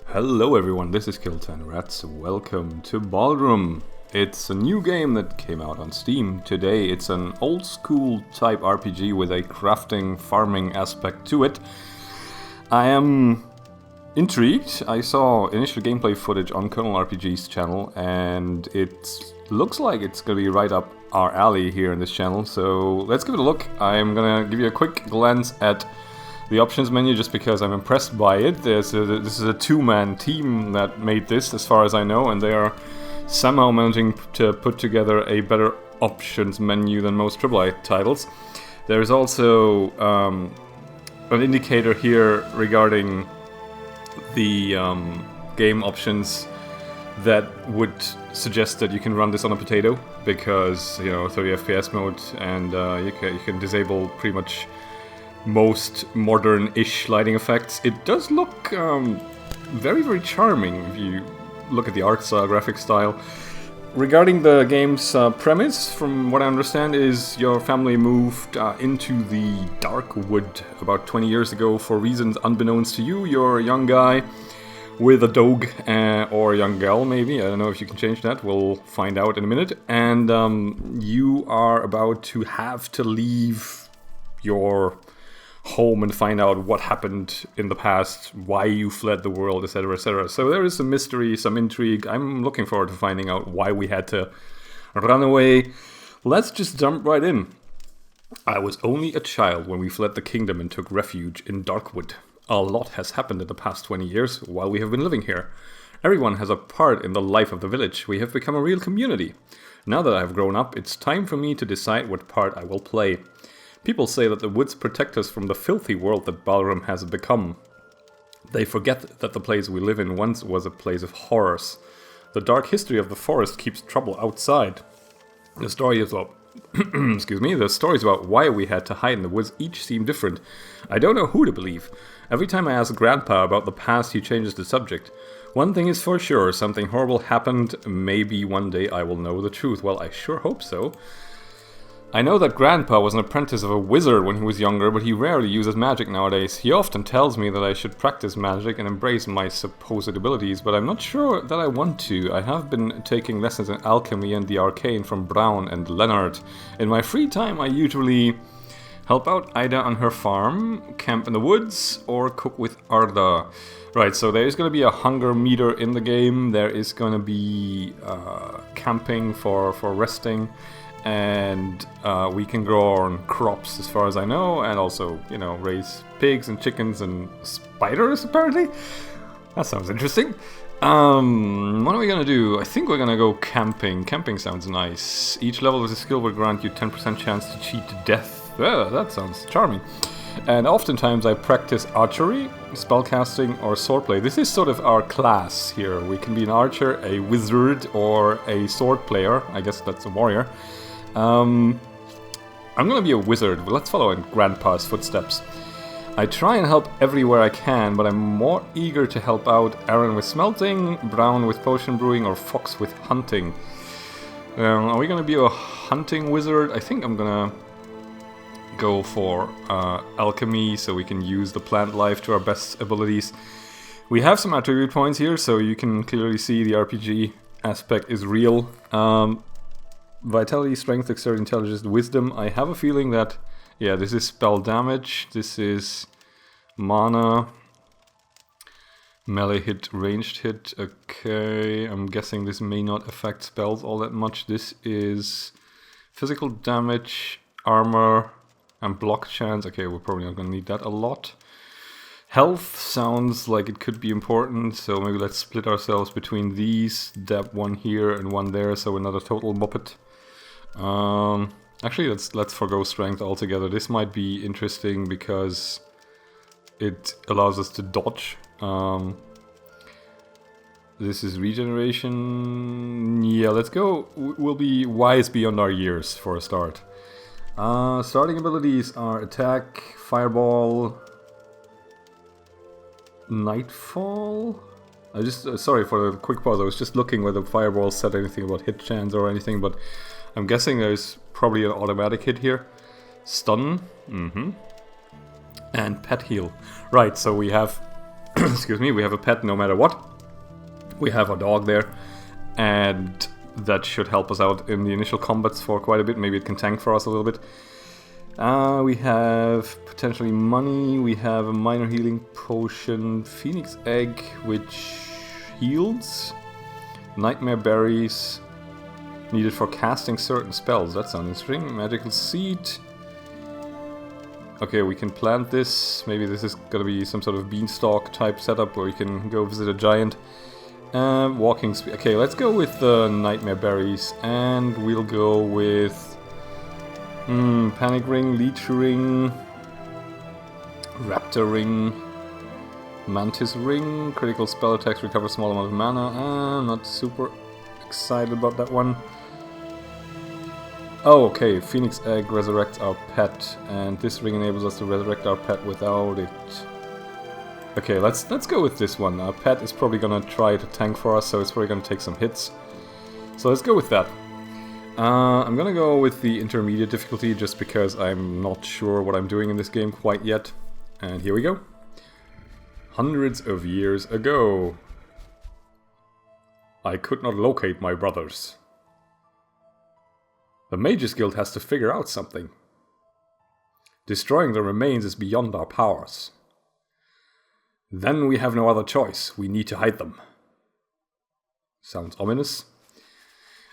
Hello everyone, this is Kill10Rats. Welcome to Balrum. It's a new game that came out on Steam today. It's an old school type RPG with a crafting, farming aspect to it. I am intrigued. I saw initial gameplay footage on Kernel RPG's channel and it looks like it's going to be right up our alley here in this channel. So let's give it a look. I'm going to give you a quick glance at the options menu just because I'm impressed by it. This is a two-man team that made this, as far as I know, and they are somehow managing to put together a better options menu than most AAA titles. There's also an indicator here regarding the game options that would suggest that you can run this on a potato, because, you know, 30 FPS mode, and you can disable pretty much most modern-ish lighting effects. It does look very, very charming if you look at the art style, graphic style. Regarding the game's premise, from what I understand, is your family moved into the dark wood about 20 years ago for reasons unbeknownst to you. You're a young guy with a dog, or a young girl maybe, I don't know if you can change that, we'll find out in a minute. And you are about to have to leave your home and find out what happened in the past, why you fled the world, etc., etc. So there is some mystery, some intrigue. I'm looking forward to finding out why we had to run away. Let's just jump right in. I was only a child when we fled the kingdom and took refuge in Darkwood. A lot has happened in the past 20 years while we have been living here. Everyone has a part in the life of the village. We have become a real community. Now that I have grown up, it's time for me to decide what part I will play. People say that the woods protect us from the filthy world that Balrum has become. They forget that the place we live in once was a place of horrors. The dark history of the forest keeps trouble outside. The story is about the stories about why we had to hide in the woods each seem different. I don't know who to believe. Every time I ask Grandpa about the past, he changes the subject. One thing is for sure, something horrible happened. Maybe one day I will know the truth. Well, I sure hope so. I know that Grandpa was an apprentice of a wizard when he was younger, but he rarely uses magic nowadays. He often tells me that I should practice magic and embrace my supposed abilities, but I'm not sure that I want to. I have been taking lessons in alchemy and the arcane from Brown and Leonard. In my free time, I usually help out Ida on her farm, camp in the woods, or cook with Arda. Right, so there is going to be a hunger meter in the game. There is going to be camping for resting. And we can grow our own crops, as far as I know, and also, you know, raise pigs and chickens and spiders, apparently. That sounds interesting. What are we gonna do? I think we're gonna go camping. Camping sounds nice. Each level of the skill will grant you 10% chance to cheat to death. Yeah, that sounds charming. And oftentimes I practice archery, spellcasting, or swordplay. This is sort of our class here. We can be an archer, a wizard, or a sword player. I guess that's a warrior. I'm gonna be a wizard, but let's follow in Grandpa's footsteps. I try and help everywhere I can, but I'm more eager to help out Aaron with smelting, Brown with potion brewing, or Fox with hunting. Are we gonna be a hunting wizard? I think I'm gonna go for alchemy, so we can use the plant life to our best abilities. We have some attribute points here, so you can clearly see the RPG aspect is real. Vitality, strength, dexterity, intelligence, wisdom. I have a feeling that, yeah, this is spell damage, this is mana, melee hit, ranged hit. Okay, I'm guessing this may not affect spells all that much. This is physical damage, armor, and block chance. Okay, we're probably not going to need that a lot. Health sounds like it could be important, so maybe let's split ourselves between these. Dab one here and one there, so another total muppet. Actually, let's forgo strength altogether. This might be interesting because it allows us to dodge. This is regeneration. Yeah, let's go. We'll be wise beyond our years for a start. Starting abilities are attack, fireball, nightfall. I just sorry for the quick pause. I was just looking whether fireball said anything about hit chance or anything, but I'm guessing there's probably an automatic hit here. Stun, and pet heal. Right, so we have excuse me, we have a pet no matter what. We have a dog there, and that should help us out in the initial combats for quite a bit. Maybe it can tank for us a little bit. We have potentially money, we have a minor healing potion, phoenix egg, which heals, nightmare berries, needed for casting certain spells. That sounds interesting. Magical seed. Okay, we can plant this. Maybe this is gonna be some sort of beanstalk type setup where we can go visit a giant. Walking speed. Okay, let's go with the nightmare berries, and we'll go with panic ring, leech ring, raptor ring, mantis ring, critical spell attacks recover small amount of mana. I'm not super excited about that one. Oh, okay, phoenix egg resurrects our pet, and this ring enables us to resurrect our pet without it. Okay, let's go with this one. Our pet is probably gonna try to tank for us, so it's probably gonna take some hits. So let's go with that. I'm gonna go with the intermediate difficulty just because I'm not sure what I'm doing in this game quite yet. And here we go. Hundreds of years ago, I could not locate my brothers. The Mages Guild has to figure out something. Destroying the remains is beyond our powers. Then we have no other choice. We need to hide them. Sounds ominous.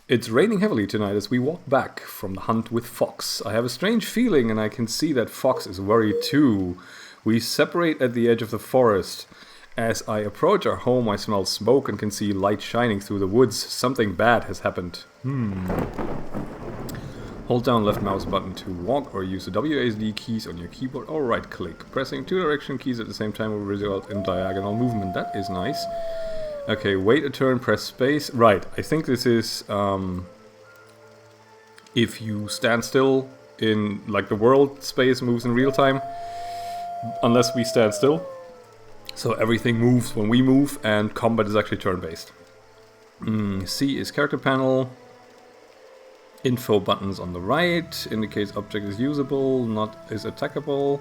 It's raining heavily tonight as we walk back from the hunt with Fox. I have a strange feeling and I can see that Fox is worried too. We separate at the edge of the forest. As I approach our home, I smell smoke and can see light shining through the woods. Something bad has happened. Hold down left mouse button to walk or use the WASD keys on your keyboard or right click. Pressing two direction keys at the same time will result in diagonal movement. That is nice. Okay, wait a turn, press space. Right, I think this is if you stand still in, like, the world space moves in real time, unless we stand still. So everything moves when we move, and combat is actually turn-based. C is character panel. Info buttons on the right, indicates object is usable, not is attackable.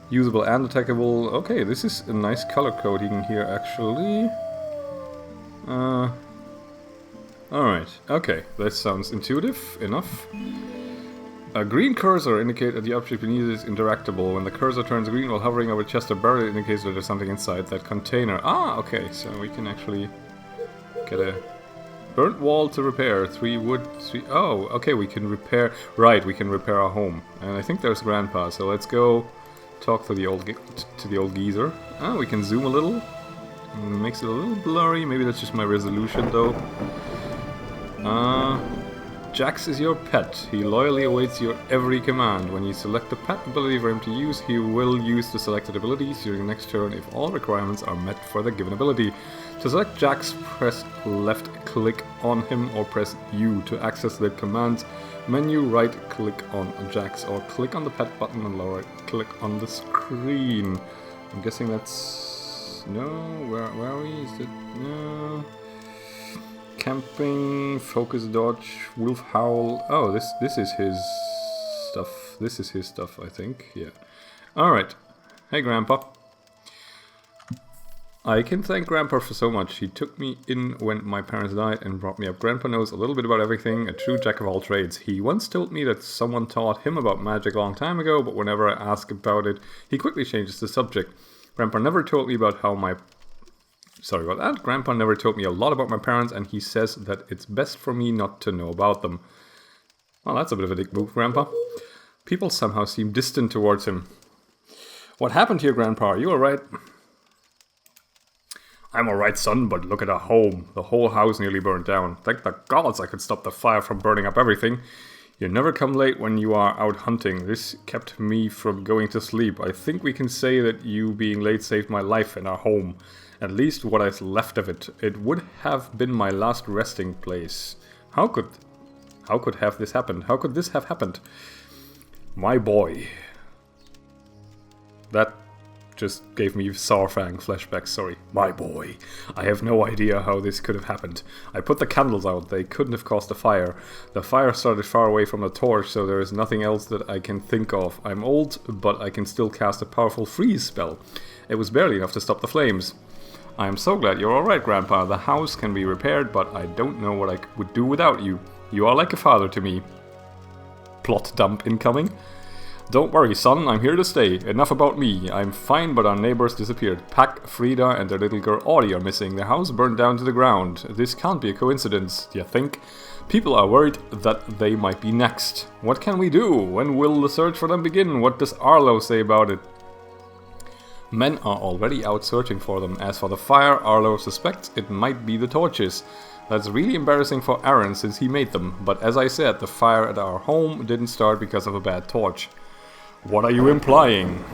Usable and attackable. Okay, this is a nice color coding here actually. Alright, okay, that sounds intuitive enough. A green cursor indicates that the object beneath is interactable. When the cursor turns green while hovering over chest or barrel, it indicates that there's something inside that container. Ah, okay, so we can actually get a burnt wall to repair. 3 wood, 3... Oh, okay, we can repair... Right, we can repair our home. And I think there's Grandpa, so let's go talk to the old geezer. Ah, we can zoom a little. Makes it a little blurry. Maybe that's just my resolution, though. Jax is your pet. He loyally awaits your every command. When you select the pet ability for him to use, he will use the selected abilities during the next turn if all requirements are met for the given ability. To select Jax, press left click on him or press U to access the commands menu. Right click on Jax or click on the pet button and lower right click on the screen. I'm guessing that's... No, where are we? Is it... No... Camping, focus dodge, wolf howl. Oh, this is his stuff. This is his stuff, I think. Yeah. Alright. Hey, Grandpa. I can thank Grandpa for so much. He took me in when my parents died and brought me up. Grandpa knows a little bit about everything, a true jack of all trades. He once told me that someone taught him about magic a long time ago, but whenever I ask about it, he quickly changes the subject. Grandpa never told me about how my... Sorry about that. Grandpa never told me a lot about my parents, and he says that it's best for me not to know about them. Well, that's a bit of a dick move, Grandpa. People somehow seem distant towards him. What happened here, Grandpa? Are you alright? I'm alright, son, but look at our home. The whole house nearly burned down. Thank the gods I could stop the fire from burning up everything. You never come late when you are out hunting. This kept me from going to sleep. I think we can say that you being late saved my life and our home. At least what is left of it. It would have been my last resting place. How could have this happened? How could this have happened? My boy. That just gave me Sourfang flashbacks, sorry. My boy. I have no idea how this could have happened. I put the candles out, they couldn't have caused a fire. The fire started far away from the torch, so there is nothing else that I can think of. I'm old, but I can still cast a powerful freeze spell. It was barely enough to stop the flames. I am so glad you're alright, Grandpa. The house can be repaired, but I don't know what I would do without you. You are like a father to me. Plot dump incoming. Don't worry, son, I'm here to stay. Enough about me. I'm fine, but our neighbors disappeared. Pac, Frida, and their little girl Audie are missing. Their house burned down to the ground. This can't be a coincidence, do you think? People are worried that they might be next. What can we do? When will the search for them begin? What does Arlo say about it? Men are already out searching for them. As for the fire, Arlo suspects it might be the torches. That's really embarrassing for Aaron since he made them. But as I said, the fire at our home didn't start because of a bad torch. What are you implying?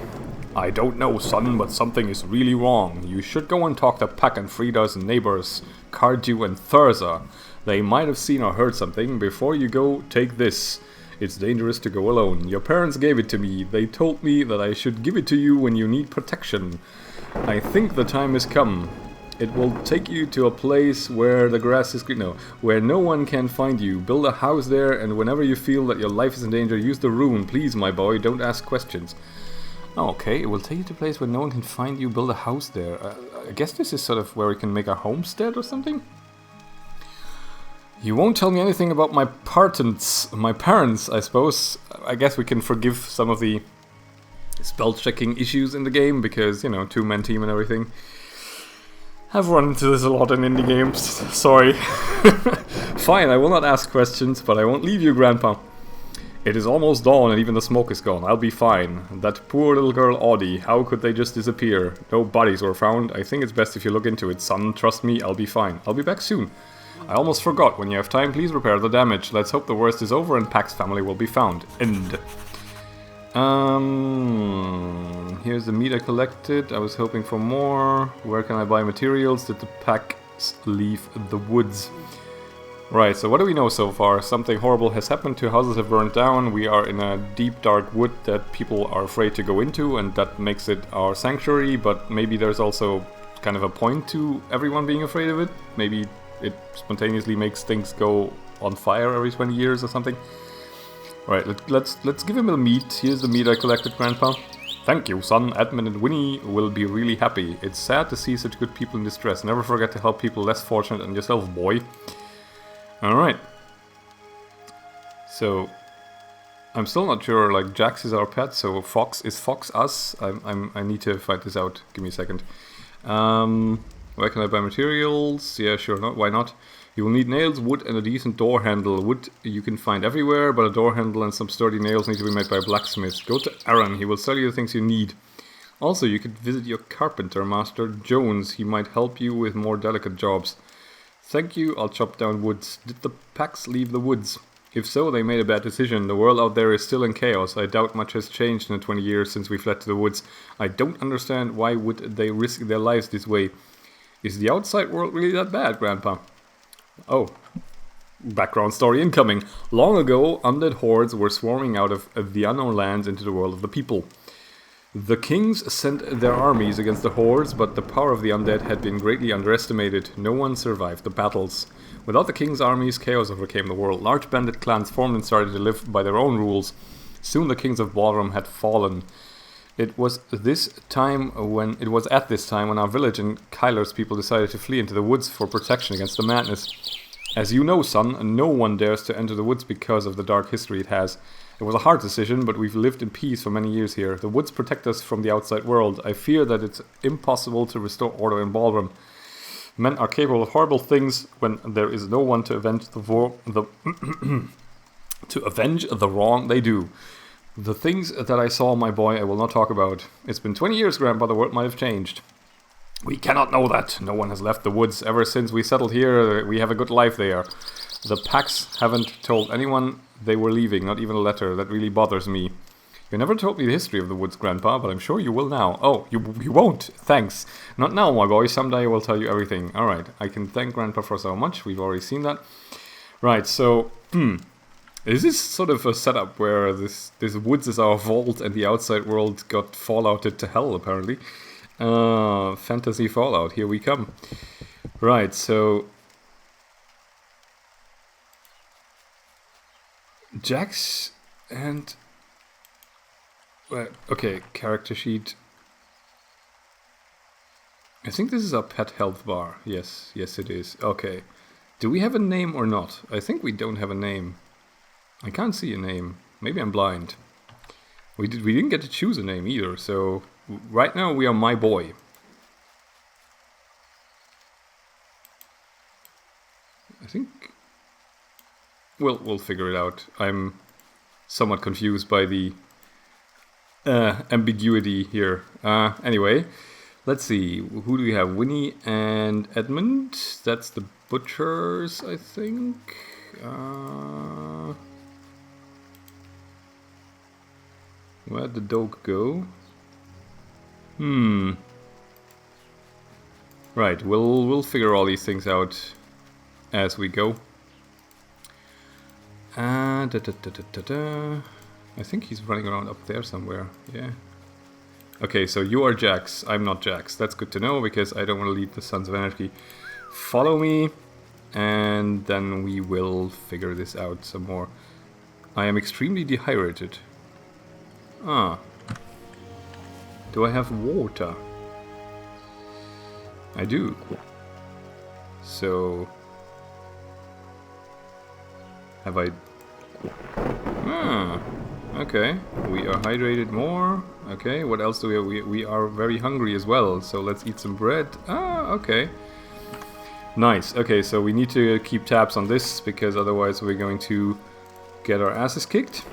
I don't know, son, but something is really wrong. You should go and talk to Pac and Frida's neighbors, Cardew and Thurza. They might have seen or heard something. Before you go, take this. It's dangerous to go alone. Your parents gave it to me. They told me that I should give it to you when you need protection. I think the time has come. It will take you to a place where the grass is green. No, where no one can find you. Build a house there, and whenever you feel that your life is in danger, use the rune. Please, my boy, don't ask questions. Okay, it will take you to a place where no one can find you. Build a house there. I guess this is sort of where we can make a homestead or something? You won't tell me anything about my parents, I suppose. I guess we can forgive some of the spell checking issues in the game because, you know, two-man team and everything. I've run into this a lot in indie games. Sorry. Fine, I will not ask questions, but I won't leave you, Grandpa. It is almost dawn and even the smoke is gone. I'll be fine. That poor little girl Audie, how could they just disappear? No bodies were found. I think it's best if you look into it, son. Trust me, I'll be fine. I'll be back soon. I almost forgot. When you have time, please repair the damage. Let's hope the worst is over and Pac's family will be found. End. Here's the meat I collected. I was hoping for more. Where can I buy materials? Did the Pacs leave the woods? Right, so what do we know so far? Something horrible has happened. 2 houses have burned down. We are in a deep dark wood that people are afraid to go into, and that makes it our sanctuary, but maybe there's also kind of a point to everyone being afraid of it. Maybe it spontaneously makes things go on fire every 20 years or something. Right, let's give him the meat. Here's the meat I collected, Grandpa. Thank you, son. Edmund and Winnie will be really happy. It's sad to see such good people in distress. Never forget to help people less fortunate than yourself, boy. Alright. So, I'm still not sure, like, Jax is our pet, so is Fox us? I need to find this out. Give me a second. Where can I buy materials? Yeah, sure, why not? You will need nails, wood, and a decent door handle. Wood you can find everywhere, but a door handle and some sturdy nails need to be made by a blacksmith. Go to Aaron, he will sell you the things you need. Also, you could visit your carpenter, Master Jones. He might help you with more delicate jobs. Thank you, I'll chop down woods. Did the Pacs leave the woods? If so, they made a bad decision. The world out there is still in chaos. I doubt much has changed in the 20 years since we fled to the woods. I don't understand why would they risk their lives this way. Is the outside world really that bad, Grandpa? Oh. Background story incoming. Long ago, undead hordes were swarming out of the unknown lands into the world of the people. The kings sent their armies against the hordes, but the power of the undead had been greatly underestimated. No one survived the battles. Without the king's armies, chaos overcame the world. Large bandit clans formed and started to live by their own rules. Soon the kings of Balrum had fallen. It was at this time when our village and Kyler's people decided to flee into the woods for protection against the madness. As you know, son, no one dares to enter the woods because of the dark history it has. It was a hard decision, but we've lived in peace for many years here. The woods protect us from the outside world. I fear that it's impossible to restore order in Balrum. Men are capable of horrible things when there is no one to avenge to avenge the wrong they do. The things that I saw, my boy, I will not talk about. It's been 20 years, Grandpa, the world might have changed. We cannot know that. No one has left the woods. Ever since we settled here, we have a good life there. The Pacs haven't told anyone they were leaving, not even a letter. That really bothers me. You never told me the history of the woods, Grandpa, but I'm sure you will now. Oh, you won't. Thanks. Not now, my boy. Someday I will tell you everything. Alright, I can thank Grandpa for so much. We've already seen that. Right, so, is this sort of a setup where this woods is our vault and the outside world got fallouted to hell, apparently? Fantasy Fallout, here we come. Right, so Jax and okay, character sheet. I think this is our pet health bar. Yes, yes it is. Okay. Do we have a name or not? I think we don't have a name. I can't see a name. Maybe I'm blind. We didn't get to choose a name either, so right now we are my boy. I think we'll figure it out. I'm somewhat confused by the ambiguity here. Anyway, let's see. Who do we have? Winnie and Edmund. That's the butchers, I think. Where'd the dog go? Right, we'll figure all these things out as we go. I think he's running around up there somewhere. Yeah. Okay, so you are Jax. I'm not Jax. That's good to know because I don't want to lead the Sons of Anarchy. Follow me, and then we will figure this out some more. I am extremely dehydrated. Ah. Do I have water? I do. So... have I... okay. We are hydrated more. Okay, what else do we have? We are very hungry as well, so let's eat some bread. Okay. Nice. Okay, so we need to keep tabs on this, because otherwise we're going to get our asses kicked.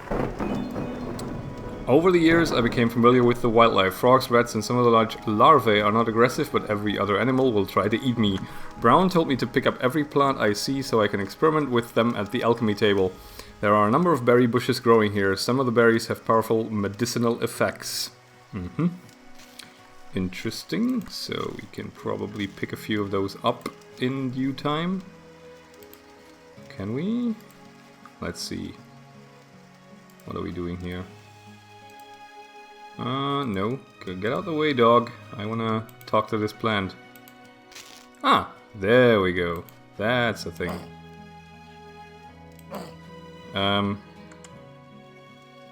Over the years, I became familiar with the wildlife. Frogs, rats, and some of the large larvae are not aggressive, but every other animal will try to eat me. Brown told me to pick up every plant I see so I can experiment with them at the alchemy table. There are a number of berry bushes growing here. Some of the berries have powerful medicinal effects. Interesting. So we can probably pick a few of those up in due time. Can we? Let's see. What are we doing here? No. Get out the way, dog. I wanna talk to this plant. Ah, there we go. That's the thing.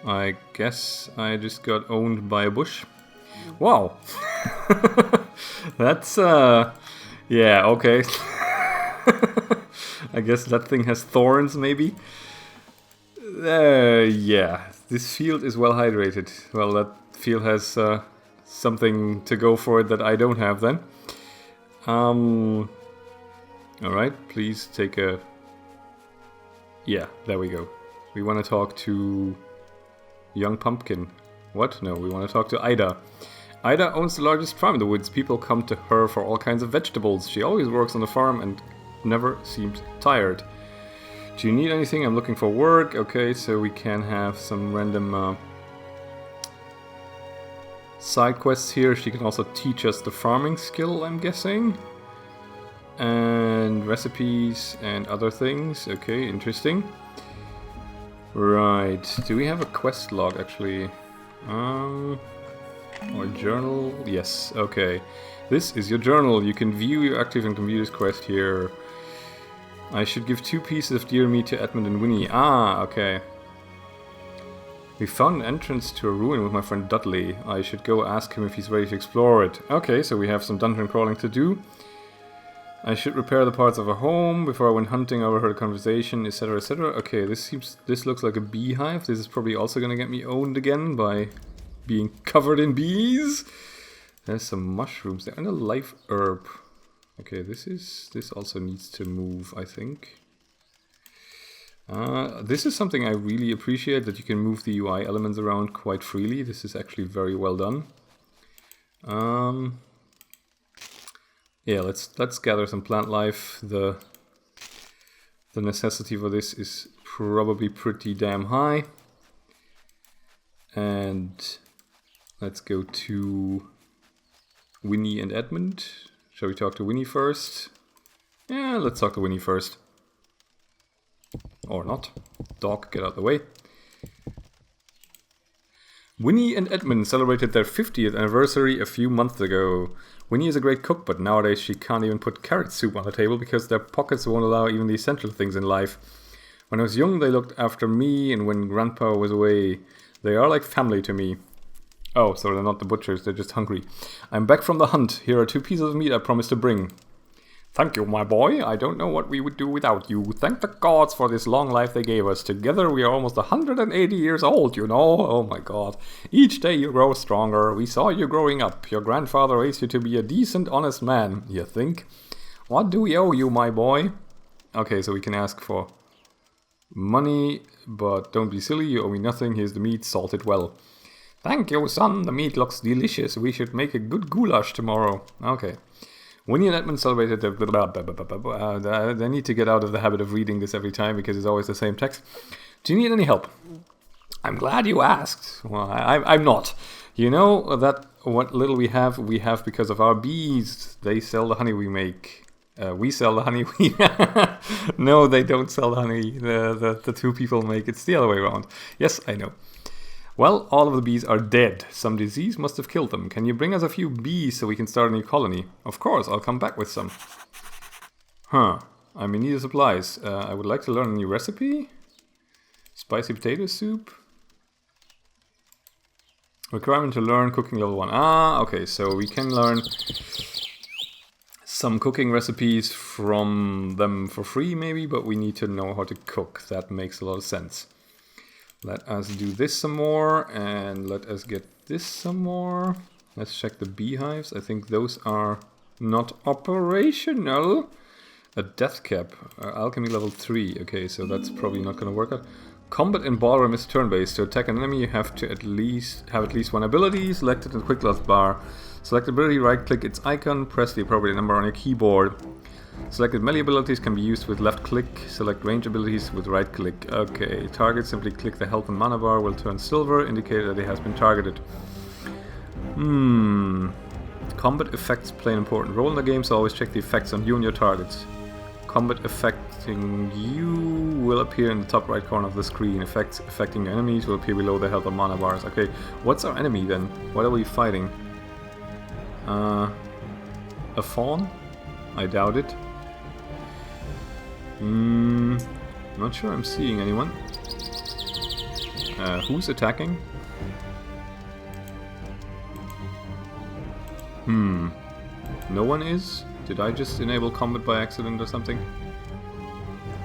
I guess I just got owned by a bush. Wow. That's, yeah, okay. I guess that thing has thorns, maybe? Yeah, this field is well hydrated. Well, that field has something to go for it that I don't have then. Alright, please take a... yeah, there we go. We want to talk to young pumpkin. What? No, we want to talk to Ida. Ida owns the largest farm in the woods. People come to her for all kinds of vegetables. She always works on the farm and never seems tired. Do you need anything? I'm looking for work. Okay, so we can have some random side quests here. She can also teach us the farming skill, I'm guessing. And recipes and other things. Okay, interesting. Right. Do we have a quest log, actually? Or journal? Yes, okay. This is your journal. You can view your active and complete this quest here. I should give 2 pieces of deer meat to Edmund and Winnie. Ah, okay. We found an entrance to a ruin with my friend Dudley. I should go ask him if he's ready to explore it. Okay, so we have some dungeon crawling to do. I should repair the parts of a home. Before I went hunting, I overheard a conversation, etc, etc. Okay, this looks like a beehive. This is probably also gonna get me owned again by being covered in bees. There's some mushrooms there and a live herb. Okay, this also needs to move, I think. This is something I really appreciate, that you can move the UI elements around quite freely. This is actually very well done. Yeah, let's gather some plant life. The necessity for this is probably pretty damn high. And let's go to Winnie and Edmund. Shall we talk to Winnie first? Yeah, let's talk to Winnie first. Or not. Dog, get out of the way. Winnie and Edmund celebrated their 50th anniversary a few months ago. Winnie is a great cook, but nowadays she can't even put carrot soup on the table because their pockets won't allow even the essential things in life. When I was young, they looked after me, and when Grandpa was away, they are like family to me. Oh, so they're not the butchers, they're just hungry. I'm back from the hunt. Here are 2 pieces of meat I promised to bring. Thank you, my boy. I don't know what we would do without you. Thank the gods for this long life they gave us. Together we are almost 180 years old, you know. Oh my god. Each day you grow stronger. We saw you growing up. Your grandfather raised you to be a decent, honest man, you think? What do we owe you, my boy? Okay, so we can ask for money, but don't be silly. You owe me nothing. Here's the meat, salted well. Thank you, son. The meat looks delicious. We should make a good goulash tomorrow. Okay. Winnie and Edmund celebrated the... I need to get out of the habit of reading this every time because it's always the same text. Do you need any help? I'm glad you asked. Well, I'm not. You know that what little we have because of our bees. They sell the honey we make. We sell the honey we... No, they don't sell the honey. The 2 people make. It's the other way around. Yes, I know. Well, all of the bees are dead. Some disease must have killed them. Can you bring us a few bees so we can start a new colony? Of course, I'll come back with some. Huh. I'm in need of supplies. I would like to learn a new recipe. Spicy potato soup. Requirement to learn cooking level 1. Ah, okay, so we can learn some cooking recipes from them for free maybe, but we need to know how to cook. That makes a lot of sense. Let us do this some more, and let us get this some more. Let's check the beehives. I think those are not operational. A death cap, alchemy level 3. Okay, so that's probably not going to work out. Combat in Balrum is turn-based. To attack an enemy, you have to at least have 1 ability selected in the quick loss bar. Select ability, right-click its icon, press the appropriate number on your keyboard. Selected melee abilities can be used with left click. Select range abilities with right click. Okay, target, simply click the health and mana bar, will turn silver, indicate that it has been targeted. Combat effects play an important role in the game, so always check the effects on you and your targets. Combat affecting you will appear in the top right corner of the screen. Effects affecting your enemies will appear below the health and mana bars. Okay, what's our enemy then? What are we fighting? A fawn? I doubt it. Not sure I'm seeing anyone. Who's attacking? No one is? Did I just enable combat by accident or something?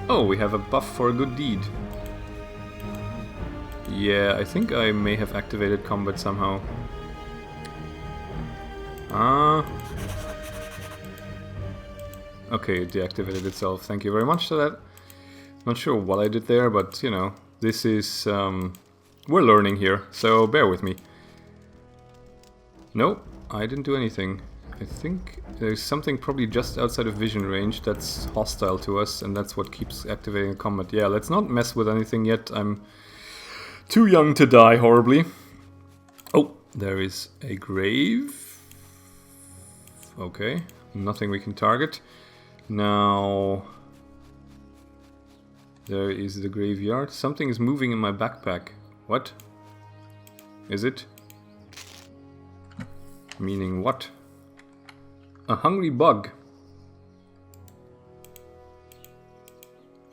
Oh, we have a buff for a good deed. Yeah, I think I may have activated combat somehow. Okay, it deactivated itself. Thank you very much for that. Not sure what I did there, but, you know, this is... we're learning here, so bear with me. Nope, I didn't do anything. I think there's something probably just outside of vision range that's hostile to us, and that's what keeps activating the combat. Yeah, let's not mess with anything yet. I'm too young to die horribly. Oh, there is a grave. Okay, nothing we can target. Now, there is the graveyard. Something is moving in my backpack. What? Is it? Meaning what? A hungry bug.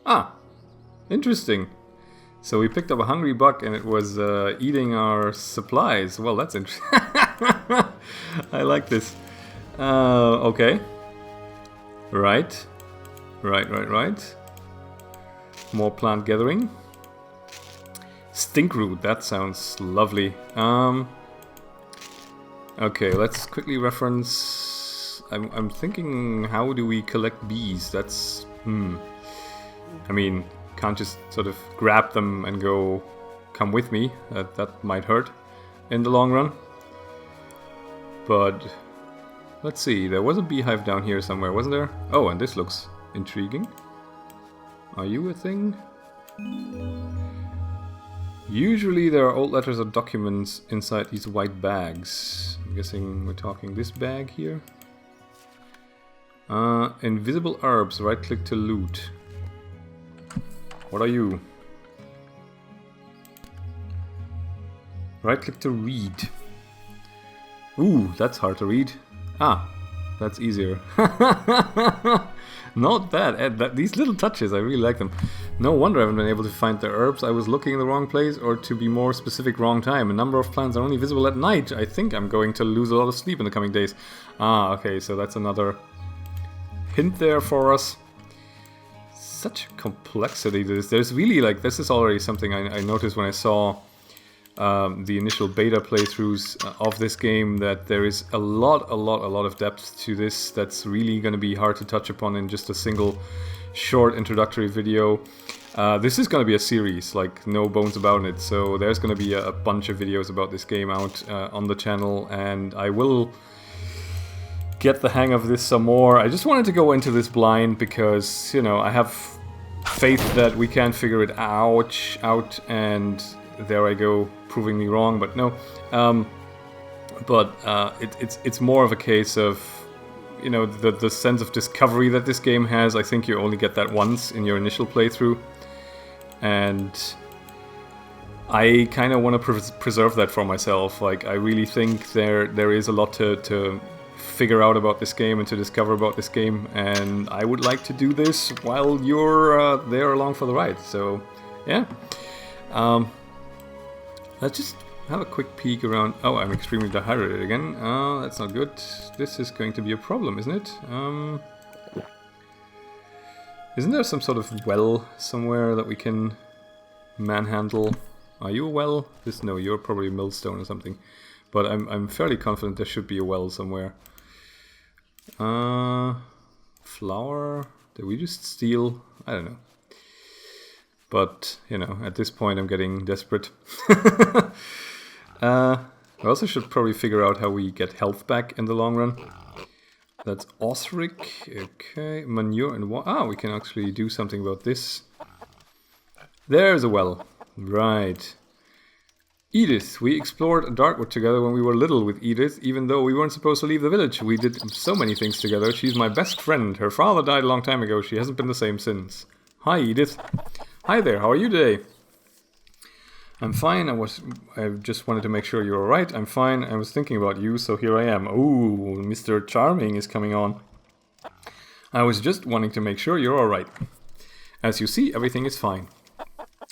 Ah, interesting. So we picked up a hungry bug and it was eating our supplies. Well, that's interesting. I like this. Okay. Right. Right. More plant gathering. Stinkroot, that sounds lovely. Okay, let's quickly reference... I'm thinking, how do we collect bees? That's... I mean, can't just sort of grab them and go, come with me. That might hurt in the long run. But... let's see, there was a beehive down here somewhere, wasn't there? Oh, and this looks intriguing. Are you a thing? Usually there are old letters or documents inside these white bags. I'm guessing we're talking this bag here. Invisible herbs, right click to loot. What are you? Right click to read. Ooh, that's hard to read. Ah, That's easier. Not bad. These little touches, I really like them. No wonder I haven't been able to find the herbs. I was looking in the wrong place, or to be more specific, wrong time. A number of plants are only visible at night. I think I'm going to lose a lot of sleep in the coming days. Ah, okay, so that's another hint there for us. Such complexity to this. There's really, like, this is already something I noticed when I saw the initial beta playthroughs of this game, that there is a lot of depth to this that's really going to be hard to touch upon in just a single short introductory video. This is going to be a series, like, no bones about it, so there's going to be a bunch of videos about this game out on the channel, and I will get the hang of this some more. I just wanted to go into this blind because, you know, I have faith that we can figure it out, and there I go, proving me wrong, but no. It's more of a case of, you know, the sense of discovery that this game has. I think you only get that once in your initial playthrough, and I kind of want to preserve that for myself. Like, I really think there is a lot to figure out about this game and to discover about this game, and I would like to do this while you're there along for the ride. So, yeah. Let's just have a quick peek around. Oh, I'm extremely dehydrated again. That's not good. This is going to be a problem, isn't it? Isn't there some sort of well somewhere that we can manhandle? Are you a well? No, you're probably a millstone or something. But I'm fairly confident there should be a well somewhere. Flour? Did we just steal? I don't know. But, you know, at this point I'm getting desperate. I also should probably figure out how we get health back in the long run. That's Osric. Okay, manure and water. Ah, we can actually do something about this. There's a well. Right. Edith. We explored Darkwood together when we were little with Edith, even though we weren't supposed to leave the village. We did so many things together. She's my best friend. Her father died a long time ago. She hasn't been the same since. Hi, Edith. Hi there, how are you today? I'm fine. I just wanted to make sure you're alright. I'm fine. I was thinking about you, so here I am. Ooh, Mr. Charming is coming on. I was just wanting to make sure you're alright. As you see, everything is fine.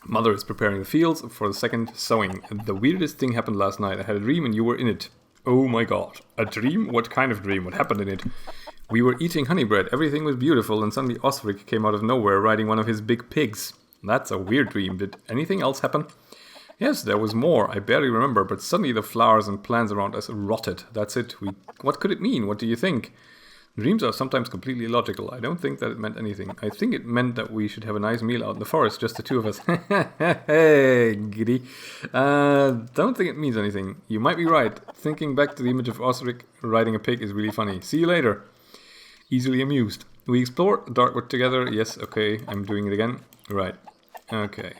Mother is preparing the fields for the second sowing. The weirdest thing happened last night. I had a dream and you were in it. Oh my god. A dream? What kind of dream? What happened in it? We were eating honey bread. Everything was beautiful, and suddenly Osric came out of nowhere riding one of his big pigs. That's a weird dream. Did anything else happen? Yes, there was more. I barely remember, but suddenly the flowers and plants around us rotted. That's it. What could it mean? What do you think? Dreams are sometimes completely illogical. I don't think that it meant anything. I think it meant that we should have a nice meal out in the forest, just the two of us. Hey, giddy. Don't think it means anything. You might be right. Thinking back to the image of Osric riding a pig is really funny. See you later. Easily amused. We explored Darkwood together. Yes, okay. I'm doing it again. Right. Okay.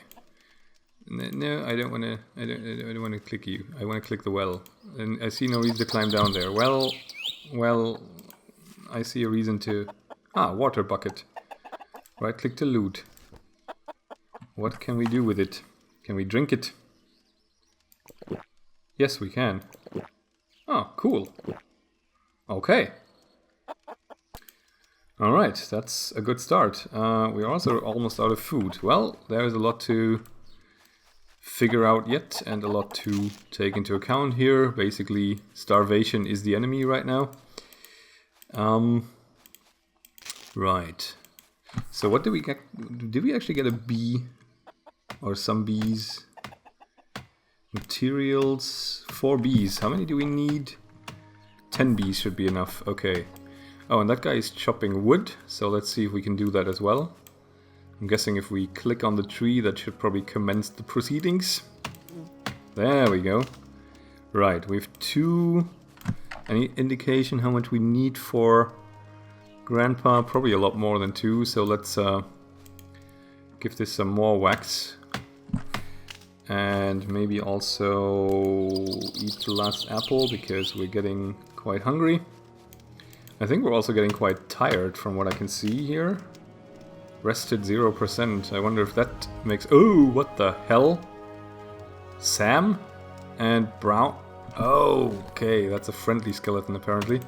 No, I don't want to. I don't want to click you. I want to click the well. And I see no reason to climb down there. Well. I see a reason to. Water bucket. Right click to loot. What can we do with it? Can we drink it? Yes, we can. Oh, cool. Okay. Alright, that's a good start. We are also almost out of food. Well, there is a lot to figure out yet, and a lot to take into account here. Basically, starvation is the enemy right now. Right. So what did we get? Did we actually get a bee? Or some bees? Materials, 4 bees. How many do we need? 10 bees should be enough. Okay. Oh, and that guy is chopping wood, so let's see if we can do that as well. I'm guessing if we click on the tree, that should probably commence the proceedings. There we go. Right, we have 2. Any indication how much we need for Grandpa? Probably a lot more than 2, so let's give this some more wax. And maybe also eat the last apple, because we're getting quite hungry. I think we're also getting quite tired from what I can see here. Rested 0%. I wonder if that makes... Oh, what the hell? Sam and Brown. Oh, okay, that's a friendly skeleton apparently.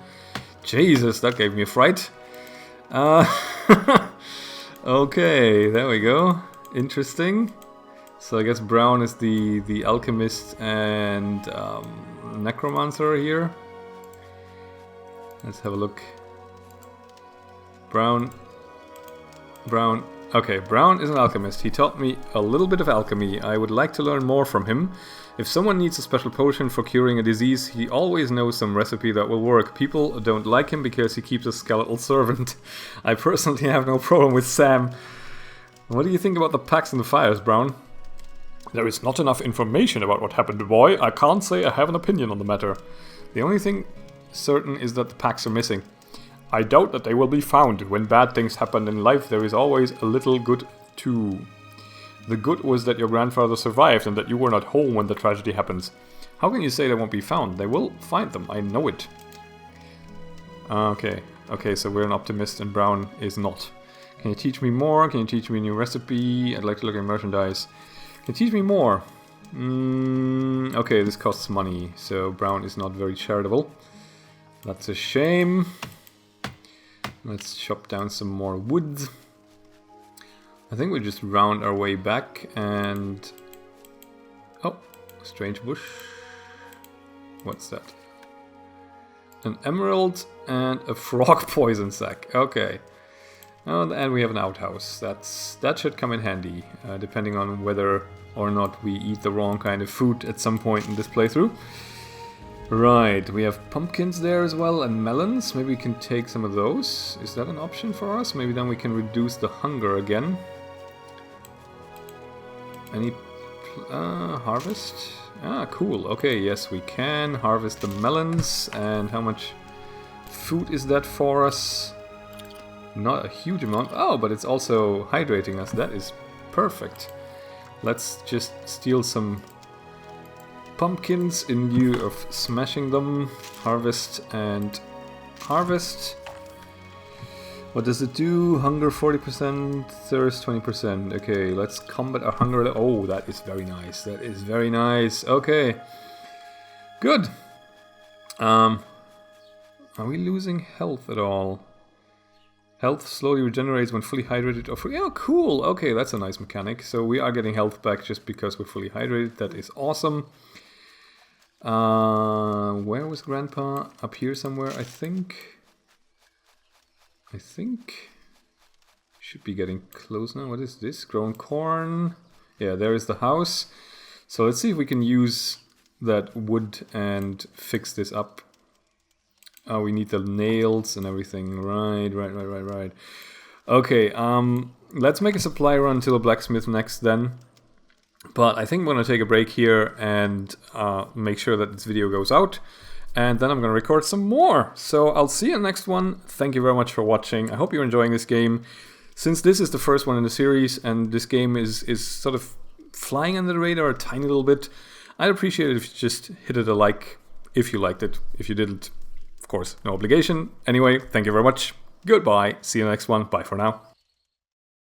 Jesus, that gave me a fright. Okay, there we go. Interesting. So I guess Brown is the alchemist and necromancer here. Let's have a look. Brown. Okay, Brown is an alchemist. He taught me a little bit of alchemy. I would like to learn more from him. If someone needs a special potion for curing a disease, he always knows some recipe that will work. People don't like him because he keeps a skeletal servant. I personally have no problem with Sam. What do you think about the packs and the fires, Brown? There is not enough information about what happened, boy. I can't say I have an opinion on the matter. The only thing certain is that the packs are missing. I doubt that they will be found. When bad things happen in life, there is always a little good too. The good was that your grandfather survived and that you were not home when the tragedy happens. How can you say they won't be found? They will find them, I know it. Okay, so we're an optimist and Brown is not. Can you teach me more? Can you teach me a new recipe? I'd like to look at merchandise. Can you teach me more? Okay, this costs money, so Brown is not very charitable. That's a shame. Let's chop down some more wood. I think we just round our way back and... Oh, strange bush. What's that? An emerald and a frog poison sac. Okay. Oh, and we have an outhouse. That should come in handy, depending on whether or not we eat the wrong kind of food at some point in this playthrough. Right, we have pumpkins there as well, and melons. Maybe we can take some of those. Is that an option for us? Maybe then we can reduce the hunger again. Any... harvest? Ah, cool. Okay, yes, we can harvest the melons. And how much food is that for us? Not a huge amount. Oh, but it's also hydrating us. That is perfect. Let's just steal some pumpkins in lieu of smashing them. Harvest and harvest. What does it do? Hunger 40%, thirst 20%. Okay, let's combat our hunger. Oh, that is very nice. That is very nice. Okay. Good. Are we losing health at all? Health slowly regenerates when fully hydrated or free. Oh, cool. Okay, that's a nice mechanic. So we are getting health back just because we're fully hydrated. That is awesome. Where was Grandpa? Up here somewhere, I think. Should be getting close now. What is this? Grown corn. Yeah, there is the house. So let's see if we can use that wood and fix this up. Oh, we need the nails and everything. Right. Okay, let's make a supply run to the blacksmith next then. But I think I'm going to take a break here and make sure that this video goes out. And then I'm going to record some more. So I'll see you in the next one. Thank you very much for watching. I hope you're enjoying this game. Since this is the first one in the series and this game is sort of flying under the radar a tiny little bit, I'd appreciate it if you just hit it a like if you liked it. If you didn't, of course, no obligation. Anyway, thank you very much. Goodbye. See you in the next one. Bye for now.